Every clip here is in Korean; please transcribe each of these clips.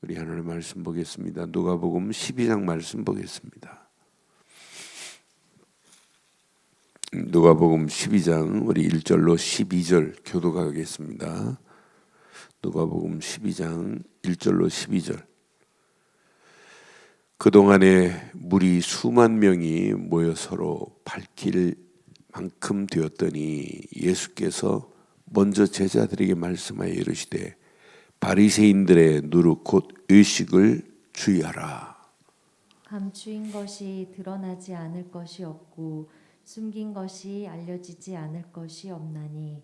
우리 하나님의 말씀 보겠습니다. 누가복음 12장 말씀 보겠습니다. 누가복음 12장 우리 1절로 12절 교독하겠습니다. 누가복음 12장 1절로 12절. 그동안에 물이 수만 명이 모여 서로 밝힐 만큼 되었더니 예수께서 먼저 제자들에게 말씀하여 이르시되 바리새인들의 누룩 곧 의식을 주의하라. 감추인 것이 드러나지 않을 것이 없고 숨긴 것이 알려지지 않을 것이 없나니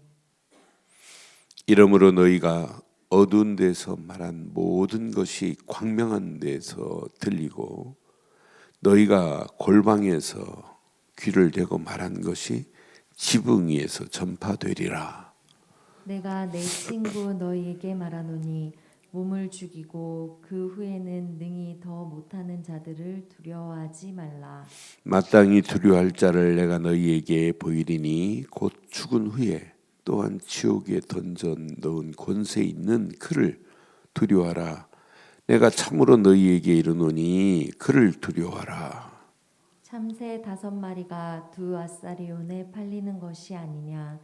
이러므로 너희가 어두운 데서 말한 모든 것이 광명한 데서 들리고 너희가 골방에서 귀를 대고 말한 것이 지붕 위에서 전파되리라. 내가 내 친구 너희에게 말하노니 몸을 죽이고 그 후에는 능히 더 못하는 자들을 두려워하지 말라. 마땅히 두려워할 자를 내가 너희에게 보이리니 곧 죽은 후에 또한 지옥에 던져 넣은 권세 있는 그를 두려워하라. 내가 참으로 너희에게 이르노니 그를 두려워하라. 참새 5마리가 2아사리온에 팔리는 것이 아니냐.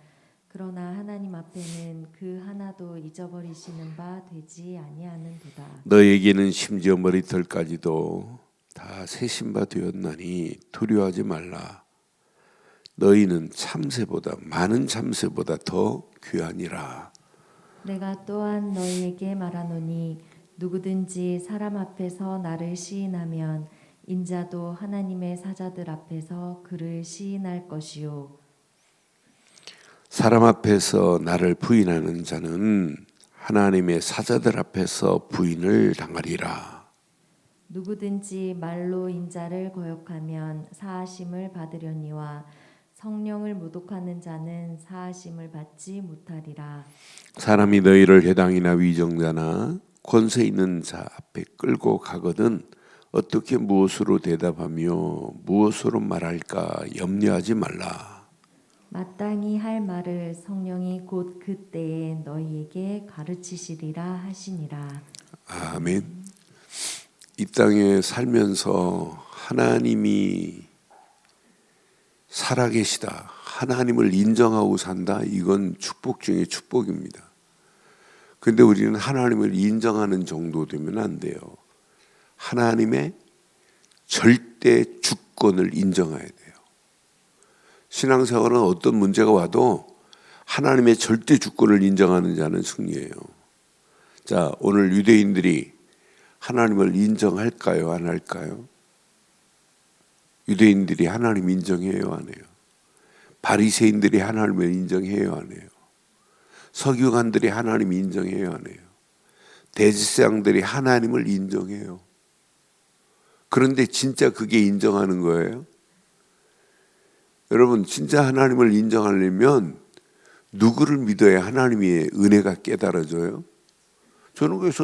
그러나 하나님 앞에는 그 하나도 잊어버리시는 바 되지 아니하는도다. 너에게는 심지어 머리털까지도 다 세신 바 되었나니 두려워하지 말라. 너희는 참새보다 많은 참새보다 더 귀하니라. 내가 또한 너희에게 말하노니 누구든지 사람 앞에서 나를 시인하면 인자도 하나님의 사자들 앞에서 그를 시인할 것이요. 사람 앞에서 나를 부인하는 자는 하나님의 사자들 앞에서 부인을 당하리라. 누구든지 말로 인자를 거역하면 사하심을 받으려니와 성령을 모독하는 자는 사하심을 받지 못하리라. 사람이 너희를 회당이나 위정자나 권세 있는 자 앞에 끌고 가거든 어떻게 무엇으로 대답하며 무엇으로 말할까 염려하지 말라. 마땅히 할 말을 성령이 곧 그때에 너희에게 가르치시리라 하시니라. 아멘. 이 땅에 살면서 하나님이 살아계시다, 하나님을 인정하고 산다, 이건 축복 중에 축복입니다. 근데 우리는 하나님을 인정하는 정도 되면 안 돼요. 하나님의 절대 주권을 인정해야 돼요. 신앙생활은 어떤 문제가 와도 하나님의 절대 주권을 인정하는 자는 승리해요. 자, 오늘 유대인들이 하나님을 인정할까요? 안 할까요? 유대인들이 하나님 인정해요? 안 해요? 바리새인들이 하나님을 인정해요? 안 해요? 서기관들이 하나님 인정해요? 안 해요? 대제사장들이 하나님을 인정해요. 그런데 진짜 그게 인정하는 거예요? 여러분, 진짜 하나님을 인정하려면 누구를 믿어야 하나님의 은혜가 깨달아져요? 저는 그래서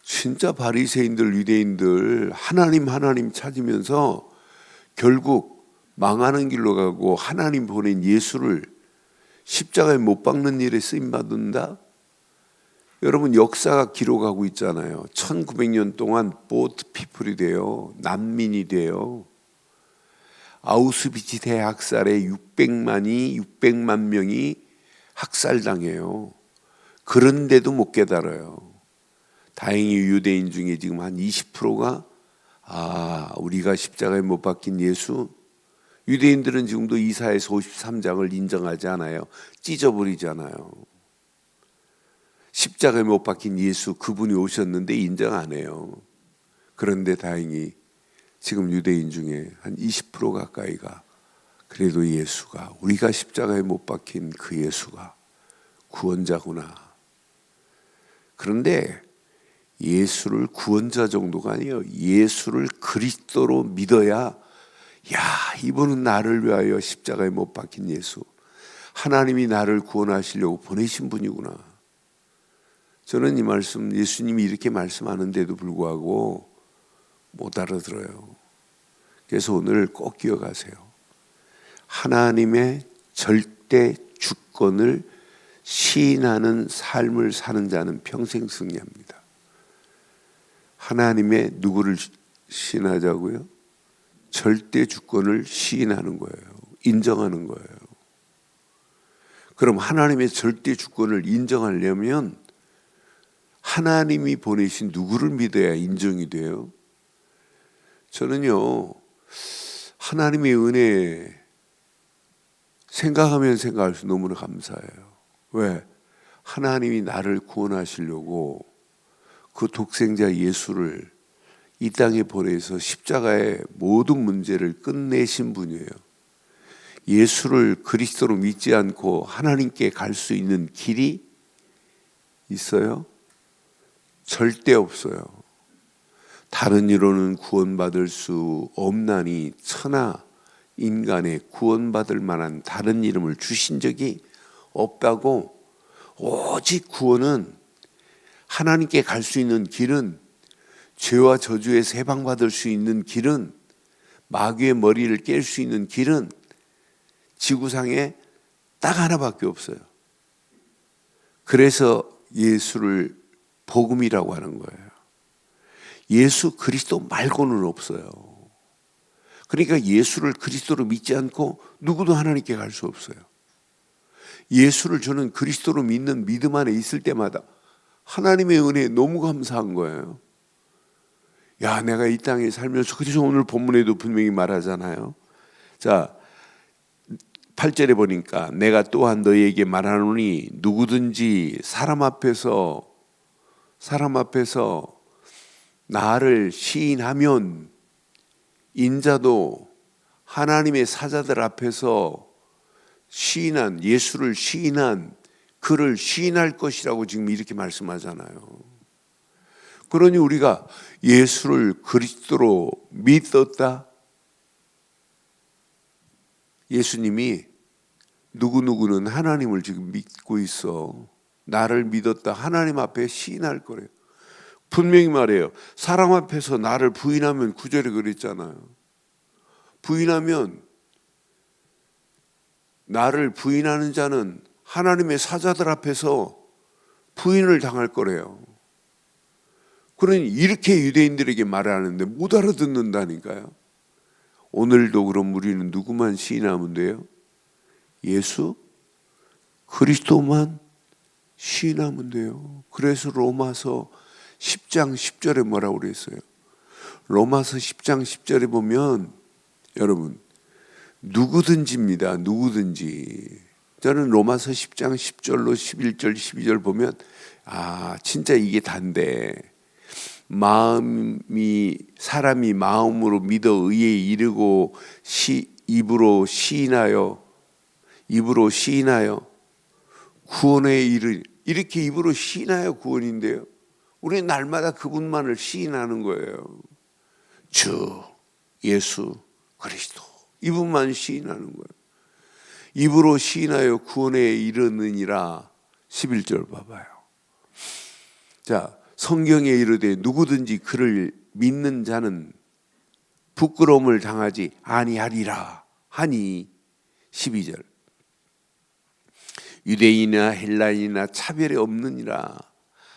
진짜 바리새인들, 유대인들 하나님 찾으면서 결국 망하는 길로 가고 하나님 보낸 예수를 십자가에 못 박는 일에 쓰임받는다? 여러분, 역사가 기록하고 있잖아요. 1900년 동안 보트 피플이 돼요. 난민이 돼요. 아우슈비츠 대학살에 600만 명이 학살당해요. 그런데도 못 깨달아요. 다행히 유대인 중에 지금 한 20%가 우리가 십자가에 못 박힌 예수, 유대인들은 지금도 이사야서 53장을 인정하지 않아요. 찢어버리잖아요. 십자가에 못 박힌 예수, 그분이 오셨는데 인정 안 해요. 그런데 다행히 지금 유대인 중에 한 20% 가까이가 그래도 예수가, 우리가 십자가에 못 박힌 그 예수가 구원자구나. 그런데 예수를 구원자 정도가 아니에요. 예수를 그리스도로 믿어야 이분은 나를 위하여 십자가에 못 박힌 예수, 하나님이 나를 구원하시려고 보내신 분이구나. 저는 이 말씀, 예수님이 이렇게 말씀하는데도 불구하고 못 알아들어요. 그래서 오늘 꼭 기억하세요. 하나님의 절대 주권을 시인하는 삶을 사는 자는 평생 승리합니다. 하나님의 누구를 시인하자고요? 절대 주권을 시인하는 거예요. 인정하는 거예요. 그럼 하나님의 절대 주권을 인정하려면 하나님이 보내신 누구를 믿어야 인정이 돼요? 저는요, 하나님의 은혜 생각하면 생각할수록 너무나 감사해요. 왜? 하나님이 나를 구원하시려고 그 독생자 예수를 이 땅에 보내서 십자가의 모든 문제를 끝내신 분이에요. 예수를 그리스도로 믿지 않고 하나님께 갈 수 있는 길이 있어요? 절대 없어요. 다른 이로는 구원받을 수 없나니 천하 인간의 구원받을 만한 다른 이름을 주신 적이 없다고. 오직 구원은 하나님께 갈 수 있는 길은, 죄와 저주에서 해방받을 수 있는 길은, 마귀의 머리를 깰 수 있는 길은 지구상에 딱 하나밖에 없어요. 그래서 예수를 복음이라고 하는 거예요. 예수 그리스도 말고는 없어요. 그러니까 예수를 그리스도로 믿지 않고 누구도 하나님께 갈 수 없어요. 예수를 저는 그리스도로 믿는 믿음 안에 있을 때마다 하나님의 은혜에 너무 감사한 거예요. 야, 내가 이 땅에 살면서, 그래서 오늘 본문에도 분명히 말하잖아요. 자, 8절에 보니까 내가 또한 너희에게 말하노니 누구든지 사람 앞에서 나를 시인하면 인자도 하나님의 사자들 앞에서 시인한, 예수를 시인한 그를 시인할 것이라고 지금 이렇게 말씀하잖아요. 그러니 우리가 예수를 그리스도로 믿었다. 예수님이 누구누구는 하나님을 지금 믿고 있어. 나를 믿었다. 하나님 앞에 시인할 거래요. 분명히 말해요. 사람 앞에서 나를 부인하면, 9절에 그랬잖아요. 부인하면, 나를 부인하는 자는 하나님의 사자들 앞에서 부인을 당할 거래요. 그러니 이렇게 유대인들에게 말하는데 못 알아듣는다니까요. 오늘도 그럼 우리는 누구만 시인하면 돼요? 예수 그리스도만 시인하면 돼요. 그래서 로마서 10장 10절에 뭐라고 그랬어요? 로마서 10장 10절에 보면 여러분, 누구든지입니다. 누구든지. 저는 로마서 10장 10절로 11절 12절 보면 진짜 이게 단데, 사람이 마음으로 믿어 의에 이르고 입으로 시인하여 구원에 이렇게 입으로 시인하여 구원인데요. 우리는 날마다 그분만을 시인하는 거예요. 주 예수 그리스도, 이분만 시인하는 거예요. 입으로 시인하여 구원에 이르느니라. 11절 봐봐요. 자, 성경에 이르되 누구든지 그를 믿는 자는 부끄러움을 당하지 아니하리라 하니. 12절 유대인이나 헬라인이나 차별이 없느니라.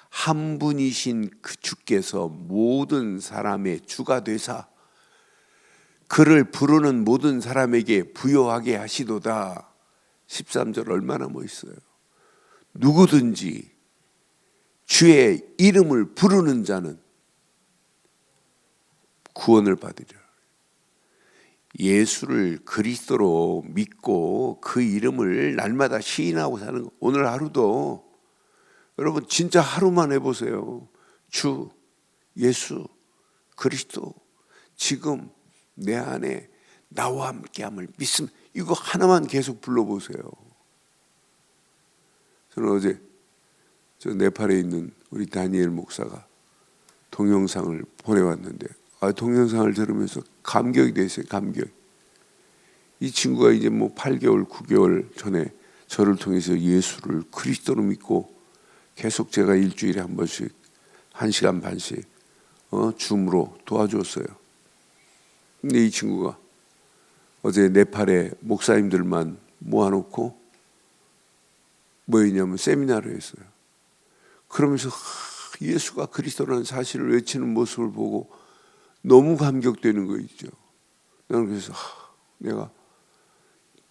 한 분이신 그 주께서 모든 사람의 주가 되사 그를 부르는 모든 사람에게 부요하게 하시도다. 13절 얼마나 멋있어요. 누구든지 주의 이름을 부르는 자는 구원을 받으리라. 예수를 그리스도로 믿고 그 이름을 날마다 시인하고 사는 거. 오늘 하루도 여러분 진짜 하루만 해보세요. 주 예수 그리스도 지금 내 안에 나와 함께함을 믿음, 이거 하나만 계속 불러보세요. 저는 어제 저 네팔에 있는 우리 다니엘 목사가 동영상을 보내왔는데 동영상을 들으면서 감격이 됐어요. 감격. 이 친구가 이제 8개월 9개월 전에 저를 통해서 예수를 그리스도로 믿고 계속 제가 일주일에 한 번씩 1시간 반씩 줌으로 도와줬어요. 근데 이 친구가 어제 네팔에 목사님들만 모아놓고 뭐였냐면 세미나를 했어요. 그러면서 예수가 그리스도라는 사실을 외치는 모습을 보고 너무 감격되는 거 있죠. 나는 그래서 내가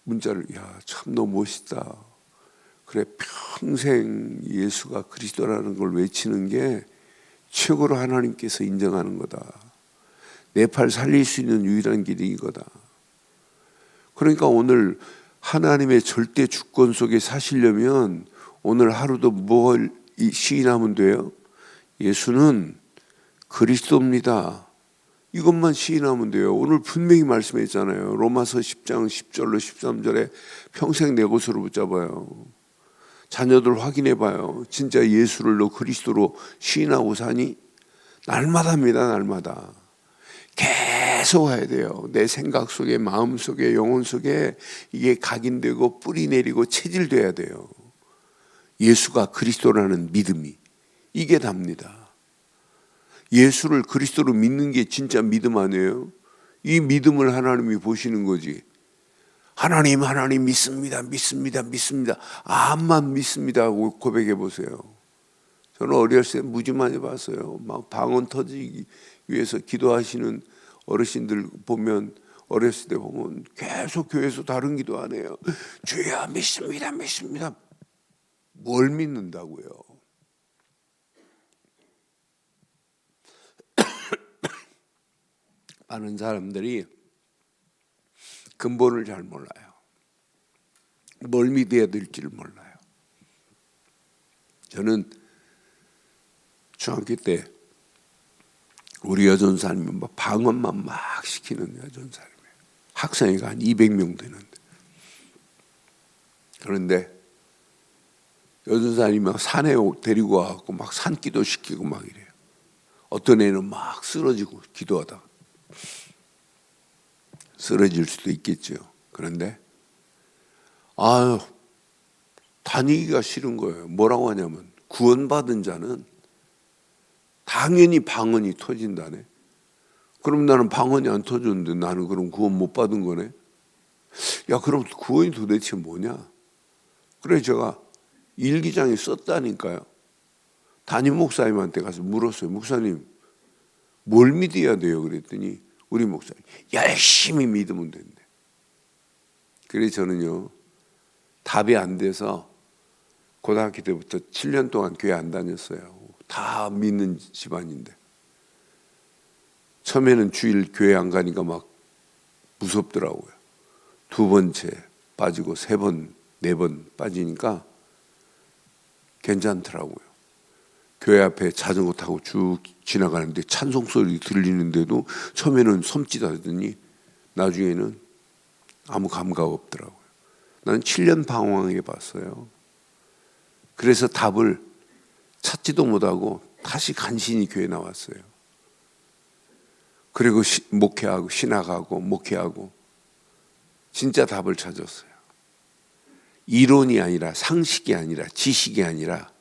문자를 참 너 멋있다. 그래, 평생 예수가 그리스도라는 걸 외치는 게 최고로 하나님께서 인정하는 거다. 내 팔 살릴 수 있는 유일한 길이 이거다. 그러니까 오늘 하나님의 절대 주권 속에 사시려면 오늘 하루도 뭘 시인하면 돼요? 예수는 그리스도입니다. 이것만 시인하면 돼요. 오늘 분명히 말씀했잖아요. 로마서 10장 10절로 13절에 평생 내 것으로 붙잡아요. 자녀들 확인해봐요. 진짜 예수를 너 그리스도로 시인하고 사니? 날마다입니다. 날마다. 계속 해야 돼요. 내 생각 속에, 마음 속에, 영혼 속에 이게 각인되고 뿌리 내리고 체질돼야 돼요. 예수가 그리스도라는 믿음이 이게 답니다. 예수를 그리스도로 믿는 게 진짜 믿음 아니에요? 이 믿음을 하나님이 보시는 거지. 하나님 믿습니다. 암만 믿습니다 하고 고백해 보세요. 저는 어렸을 때 무지 많이 봤어요. 막 방언 터지기 위해서 기도하시는 어르신들 보면, 어렸을 때 보면 계속 교회에서 다른 기도 안 해요. 주여 믿습니다. 뭘 믿는다고요? 많은 사람들이 근본을 잘 몰라요. 뭘 믿어야 될지를 몰라요. 저는 중학교 때 우리 여전사님이 방언만 막 시키는 여전사님이에요. 학생회가 한 200명 되는데. 그런데 여전사님이 막 산에 데리고 와갖고 막 산기도 시키고 막 이래요. 어떤 애는 막 쓰러지고 기도하다가 쓰러질 수도 있겠죠. 그런데 다니기가 싫은 거예요. 뭐라고 하냐면 구원받은 자는 당연히 방언이 터진다네. 그럼 나는 방언이 안 터졌는데 나는 그럼 구원 못 받은 거네. 그럼 구원이 도대체 뭐냐? 그래 제가 일기장에 썼다니까요. 담임 목사님한테 가서 물었어요. 목사님 뭘 믿어야 돼요? 그랬더니 우리 목사님 열심히 믿으면 된대. 그래서 저는요 답이 안 돼서 고등학교 때부터 7년 동안 교회 안 다녔어요. 다 믿는 집안인데 처음에는 주일 교회 안 가니까 막 무섭더라고요. 2번째 빠지고 3번, 4번 빠지니까 괜찮더라고요. 교회 앞에 자전거 타고 쭉 지나가는데 찬송 소리 들리는데도 처음에는 섬찟하더니 나중에는 아무 감각 없더라고요. 나는 7년 방황해 봤어요. 그래서 답을 찾지도 못하고 다시 간신히 교회 나왔어요. 그리고 목회하고 신학하고 목회하고 진짜 답을 찾았어요. 이론이 아니라 상식이 아니라 지식이 아니라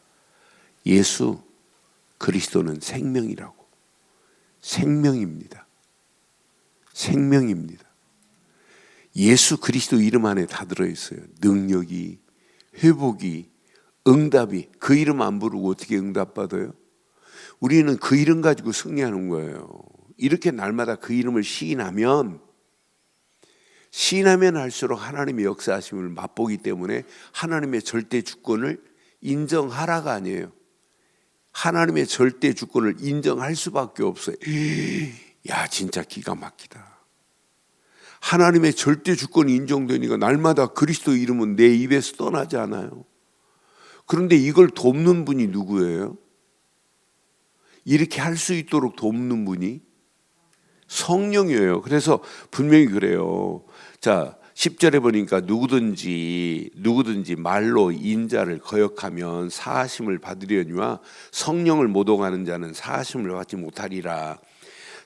예수 그리스도는 생명이라고. 생명입니다. 생명입니다. 예수 그리스도 이름 안에 다 들어있어요. 능력이, 회복이, 응답이. 그 이름 안 부르고 어떻게 응답받아요? 우리는 그 이름 가지고 승리하는 거예요. 이렇게 날마다 그 이름을 시인하면 할수록 하나님의 역사하심을 맛보기 때문에 하나님의 절대 주권을 인정하라가 아니에요. 하나님의 절대 주권을 인정할 수밖에 없어요. 진짜 기가 막히다. 하나님의 절대 주권이 인정되니까 날마다 그리스도 이름은 내 입에서 떠나지 않아요. 그런데 이걸 돕는 분이 누구예요? 이렇게 할 수 있도록 돕는 분이 성령이에요. 그래서 분명히 그래요. 자, 10절에 보니까 누구든지 말로 인자를 거역하면 사하심을 받으려니와 성령을 모독하는 자는 사하심을 받지 못하리라.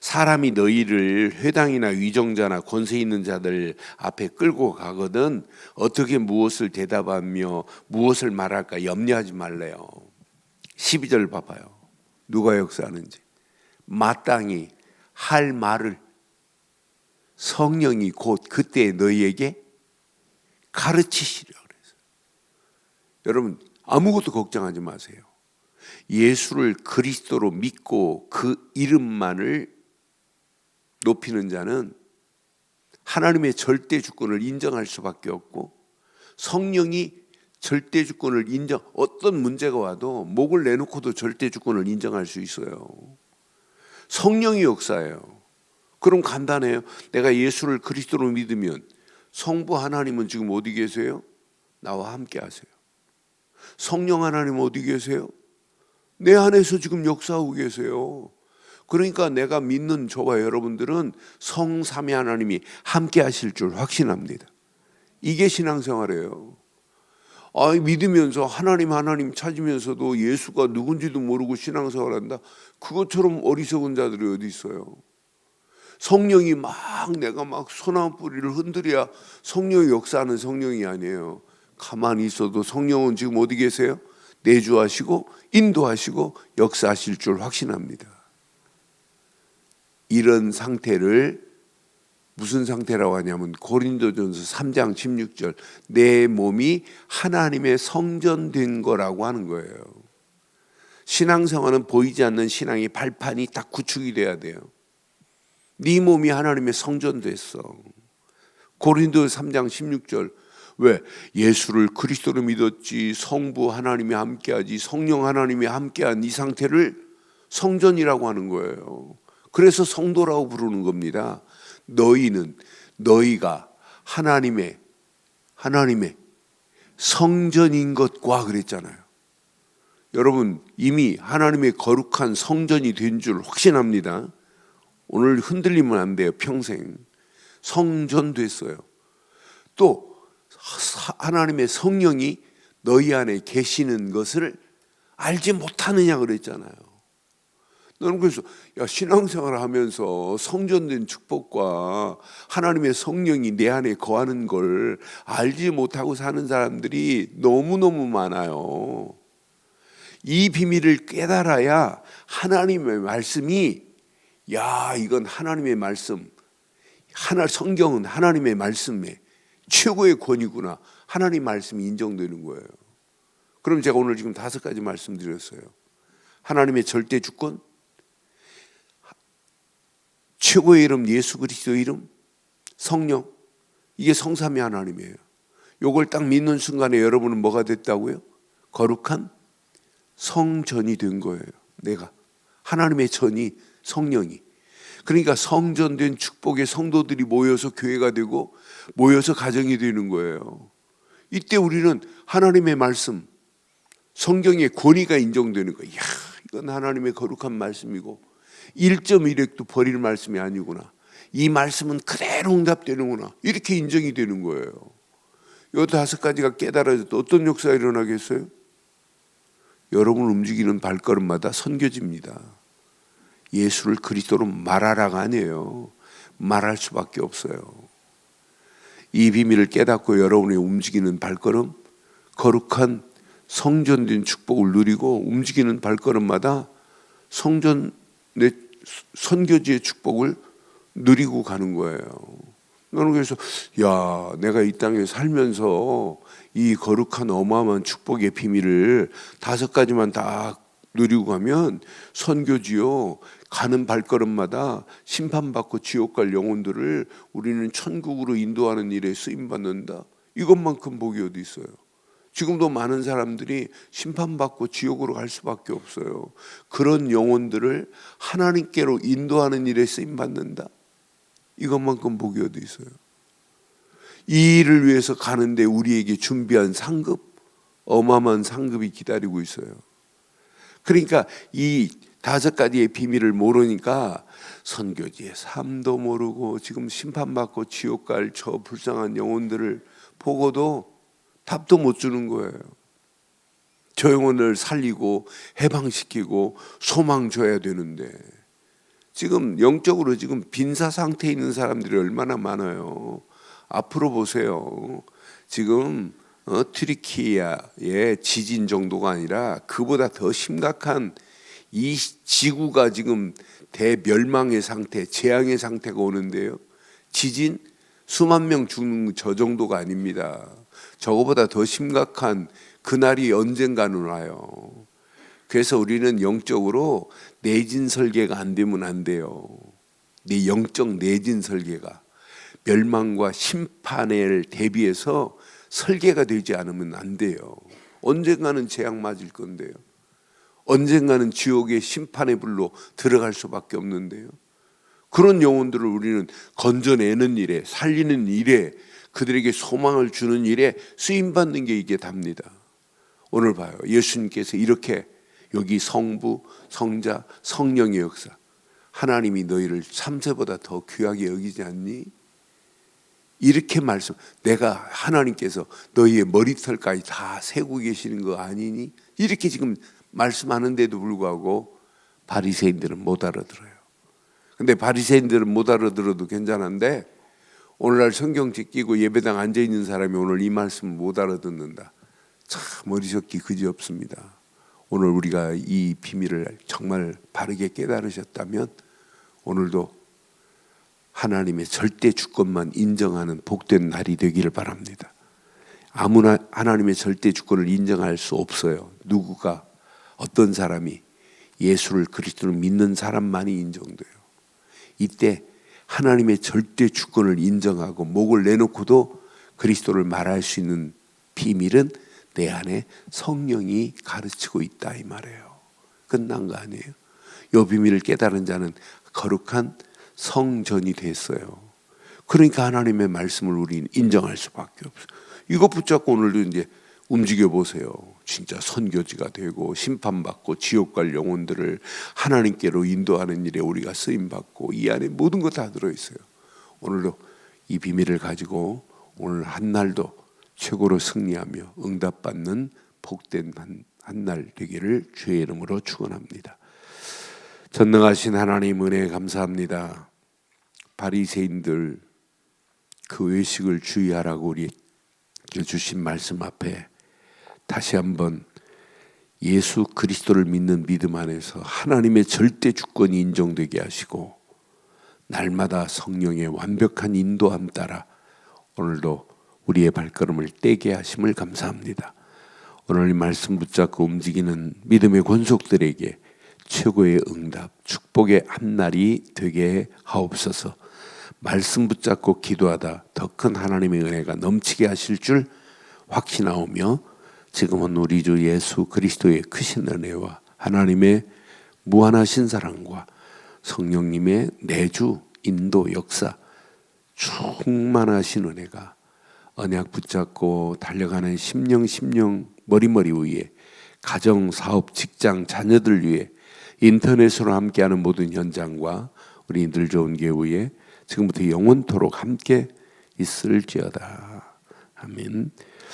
사람이 너희를 회당이나 위정자나 권세 있는 자들 앞에 끌고 가거든 어떻게 무엇을 대답하며 무엇을 말할까 염려하지 말래요. 12절 봐봐요. 누가 역사하는지. 마땅히 할 말을 성령이 곧 그때 너희에게 가르치시려 그래서. 여러분 아무것도 걱정하지 마세요. 예수를 그리스도로 믿고 그 이름만을 높이는 자는 하나님의 절대 주권을 인정할 수밖에 없고, 성령이 절대 주권을 어떤 문제가 와도 목을 내놓고도 절대 주권을 인정할 수 있어요. 성령이 역사예요. 그럼 간단해요. 내가 예수를 그리스도로 믿으면 성부 하나님은 지금 어디 계세요? 나와 함께 하세요. 성령 하나님 어디 계세요? 내 안에서 지금 역사하고 계세요. 그러니까 내가 믿는 저와 여러분들은 성삼위 하나님이 함께 하실 줄 확신합니다. 이게 신앙생활이에요. 믿으면서 하나님 찾으면서도 예수가 누군지도 모르고 신앙생활한다. 그것처럼 어리석은 자들이 어디 있어요. 성령이 내가 소나무 뿌리를 흔들어야 성령이 역사하는 성령이 아니에요. 가만히 있어도 성령은 지금 어디 계세요? 내주하시고 인도하시고 역사하실 줄 확신합니다. 이런 상태를 무슨 상태라고 하냐면 고린도전서 3장 16절, 내 몸이 하나님의 성전된 거라고 하는 거예요. 신앙생활은 보이지 않는 신앙의 발판이 딱 구축이 돼야 돼요. 네 몸이 하나님의 성전됐어. 고린도전서 3장 16절, 왜? 예수를 그리스도로 믿었지, 성부 하나님이 함께하지, 성령 하나님이 함께한 이 상태를 성전이라고 하는 거예요. 그래서 성도라고 부르는 겁니다. 너희가 하나님의 성전인 것과 그랬잖아요. 여러분 이미 하나님의 거룩한 성전이 된 줄 확신합니다. 오늘 흔들리면 안 돼요. 평생 성전 됐어요. 또 하나님의 성령이 너희 안에 계시는 것을 알지 못하느냐 그랬잖아요. 너는 그래서 신앙생활을 하면서 성전된 축복과 하나님의 성령이 내 안에 거하는 걸 알지 못하고 사는 사람들이 너무너무 많아요. 이 비밀을 깨달아야 하나님의 말씀이 이건 하나님의 말씀, 성경은 하나님의 말씀의 최고의 권위구나, 하나님 말씀이 인정되는 거예요. 그럼 제가 오늘 지금 5가지 말씀드렸어요. 하나님의 절대 주권, 최고의 이름 예수 그리스도 이름, 성령, 이게 성삼위 하나님이에요. 이걸 딱 믿는 순간에 여러분은 뭐가 됐다고요? 거룩한 성전이 된 거예요. 내가 하나님의 전이, 성령이. 그러니까 성전된 축복의 성도들이 모여서 교회가 되고 모여서 가정이 되는 거예요. 이때 우리는 하나님의 말씀, 성경의 권위가 인정되는 거예요. 이건 하나님의 거룩한 말씀이고 1.1핵도 버릴 말씀이 아니구나, 이 말씀은 그대로 응답되는구나, 이렇게 인정이 되는 거예요. 이 5가지가 깨달아져도 어떤 역사가 일어나겠어요? 여러분 움직이는 발걸음마다 선교집니다. 예수를 그리스도로 말하라가 아니에요. 말할 수밖에 없어요. 이 비밀을 깨닫고 여러분의 움직이는 발걸음, 거룩한 성전된 축복을 누리고 움직이는 발걸음마다 내 선교지의 축복을 누리고 가는 거예요. 나는 그래서 내가 이 땅에 살면서 이 거룩한 어마어마한 축복의 비밀을 5가지만 다 누리고 가면 선교지요, 가는 발걸음마다 심판받고 지옥 갈 영혼들을 우리는 천국으로 인도하는 일에 쓰임받는다. 이것만큼 복이 어디 있어요? 지금도 많은 사람들이 심판받고 지옥으로 갈 수밖에 없어요. 그런 영혼들을 하나님께로 인도하는 일에 쓰임받는다. 이것만큼 복이 어디 있어요? 이 일을 위해서 가는데 우리에게 준비한 상급, 어마어마한 상급이 기다리고 있어요. 그러니까 이 5가지의 비밀을 모르니까 선교지의 삶도 모르고 지금 심판받고 지옥 갈 저 불쌍한 영혼들을 보고도 답도 못 주는 거예요. 저 영혼을 살리고 해방시키고 소망 줘야 되는데 지금 영적으로 지금 빈사 상태에 있는 사람들이 얼마나 많아요. 앞으로 보세요. 지금 튀르키예의 지진 정도가 아니라 그보다 더 심각한 이 지구가 지금 대멸망의 상태, 재앙의 상태가 오는데요. 지진 수만 명 죽는 저 정도가 아닙니다. 저거보다 더 심각한 그날이 언젠가는 와요. 그래서 우리는 영적으로 내진 설계가 안 되면 안 돼요. 내 영적 내진 설계가 멸망과 심판을 대비해서 설계가 되지 않으면 안 돼요. 언젠가는 재앙 맞을 건데요. 언젠가는 지옥의 심판의 불로 들어갈 수밖에 없는데요. 그런 영혼들을 우리는 건져내는 일에, 살리는 일에, 그들에게 소망을 주는 일에 쓰임받는 게 이게 답니다. 오늘 봐요. 예수님께서 이렇게 여기 성부, 성자, 성령의 역사, 하나님이 너희를 참새보다 더 귀하게 여기지 않니? 이렇게 말씀, 내가 하나님께서 너희의 머리털까지 다 세고 계시는 거 아니니? 이렇게 지금 말씀하는데도 불구하고 바리새인들은 못 알아들어요. 근데 바리새인들은 못 알아들어도 괜찮은데 오늘날 성경책 끼고 예배당 앉아있는 사람이 오늘 이 말씀을 못 알아듣는다. 참 어리석기 그지없습니다. 오늘 우리가 이 비밀을 정말 바르게 깨달으셨다면 오늘도 하나님의 절대 주권만 인정하는 복된 날이 되기를 바랍니다. 아무나 하나님의 절대 주권을 인정할 수 없어요. 누구가, 어떤 사람이 예수를 그리스도를 믿는 사람만이 인정돼요. 이때 하나님의 절대 주권을 인정하고 목을 내놓고도 그리스도를 말할 수 있는 비밀은 내 안에 성령이 가르치고 있다 이 말이에요. 끝난 거 아니에요. 이 비밀을 깨달은 자는 거룩한 성전이 됐어요. 그러니까 하나님의 말씀을 우리는 인정할 수밖에 없어요. 이것 붙잡고 오늘도 이제 움직여 보세요. 진짜 선교지가 되고 심판받고 지옥 갈 영혼들을 하나님께로 인도하는 일에 우리가 쓰임받고 이 안에 모든 거 다 들어있어요. 오늘도 이 비밀을 가지고 오늘 한 날도 최고로 승리하며 응답받는 복된 한 날 되기를 주의 이름으로 축원합니다. 전능하신 하나님 은혜 감사합니다. 바리새인들 그 외식을 주의하라고 우리 주신 말씀 앞에 다시 한번 예수 그리스도를 믿는 믿음 안에서 하나님의 절대 주권이 인정되게 하시고 날마다 성령의 완벽한 인도함 따라 오늘도 우리의 발걸음을 떼게 하심을 감사합니다. 오늘 이 말씀 붙잡고 움직이는 믿음의 권속들에게 최고의 응답, 축복의 한 날이 되게 하옵소서. 말씀 붙잡고 기도하다 더 큰 하나님의 은혜가 넘치게 하실 줄 확신하오며 지금은 우리 주 예수 그리스도의 크신 은혜와 하나님의 무한하신 사랑과 성령님의 내주 인도 역사 충만하신 은혜가 언약 붙잡고 달려가는 심령 머리머리 위에 가정, 사업, 직장, 자녀들 위해 인터넷으로 함께하는 모든 현장과 우리 늘 좋은 교회에 지금부터 영원토록 함께 있을지어다. 아멘.